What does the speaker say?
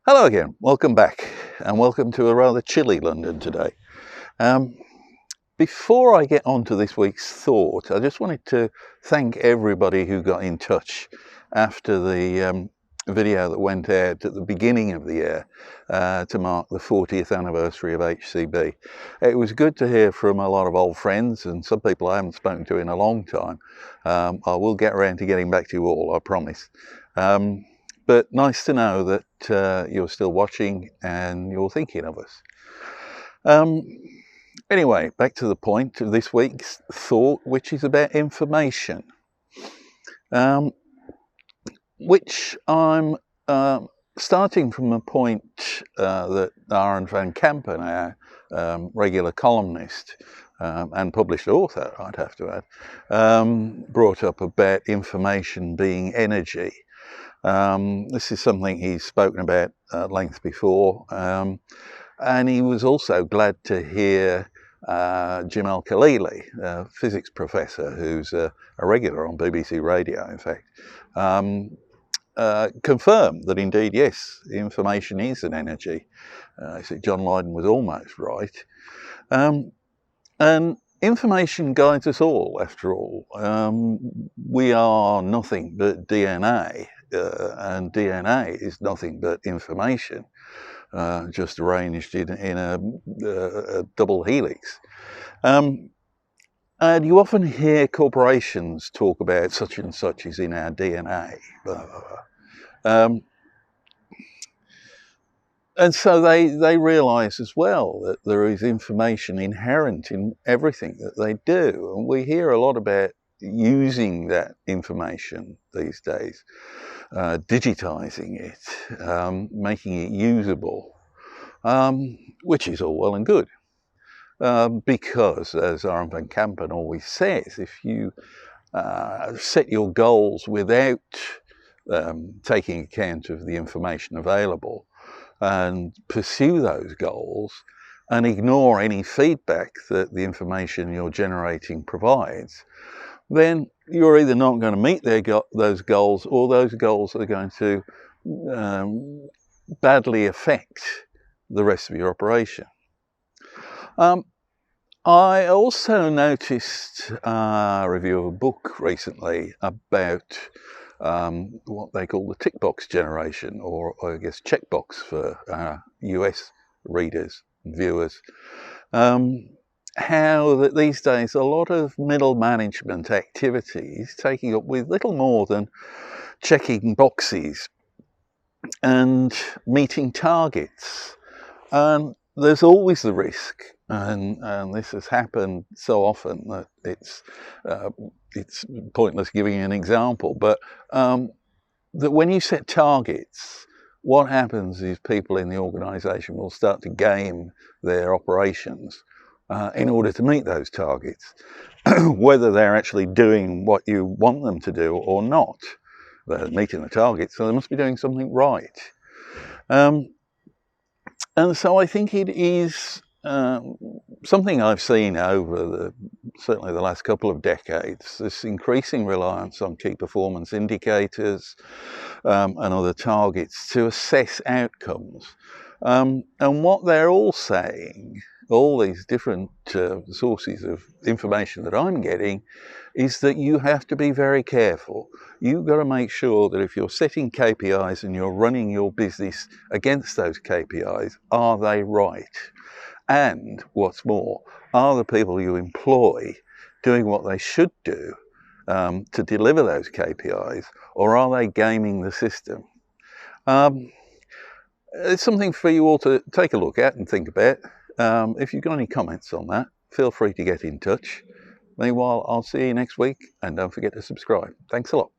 Hello again, welcome back, and welcome to a rather chilly London today. Before I get on to this week's thought, I just wanted to thank everybody who got in touch after the video that went out at the beginning of the year to mark the 40th anniversary of HCB. It was good to hear from a lot of old friends and some people I haven't spoken to in a long time. I will get around to getting back to you all, I promise. But nice to know that you're still watching and you're thinking of us. Anyway, back to the point of this week's thought, which is about information, which I'm starting from a point that Aaron van Kampen, our regular columnist and published author, I'd have to add, brought up about information being energy. This is something he's spoken about at length before, and he was also glad to hear Jim Al-Khalili, a physics professor who's a regular on BBC Radio, in fact, confirm that indeed, yes, information is an energy. He said John Lydon was almost right. And information guides us all, after all. We are nothing but DNA. And DNA is nothing but information, just arranged in a double helix. And you often hear corporations talk about such and such is in our DNA. Blah, blah, blah. And so they realise as well that there is information inherent in everything that they do. And we hear a lot about using that information these days, digitising it, making it usable, which is all well and good. Because, as Aaron van Kampen always says, if you set your goals without taking account of the information available and pursue those goals and ignore any feedback that the information you're generating provides, then you're either not going to meet those goals, or those goals are going to badly affect the rest of your operation. I also noticed a review of a book recently about what they call the tick box generation, or I guess checkbox for US readers and viewers. How that these days a lot of middle management activity is taking up with little more than checking boxes and meeting targets. And there's always the risk, and this has happened so often that it's pointless giving an example, but that when you set targets, what happens is people in the organisation will start to game their operations in order to meet those targets, whether they're actually doing what you want them to do or not. They're meeting the targets, so they must be doing something right. And so I think it is something I've seen over certainly the last couple of decades, this increasing reliance on key performance indicators and other targets to assess outcomes. And what they're all saying, all these different sources of information that I'm getting, is that you have to be very careful. You've got to make sure that if you're setting KPIs and you're running your business against those KPIs, are they right? And what's more, are the people you employ doing what they should do to deliver those KPIs, or are they gaming the system? It's something for you all to take a look at and think about. If you've got any comments on that, feel free to get in touch. Meanwhile, I'll see you next week, and don't forget to subscribe. Thanks a lot.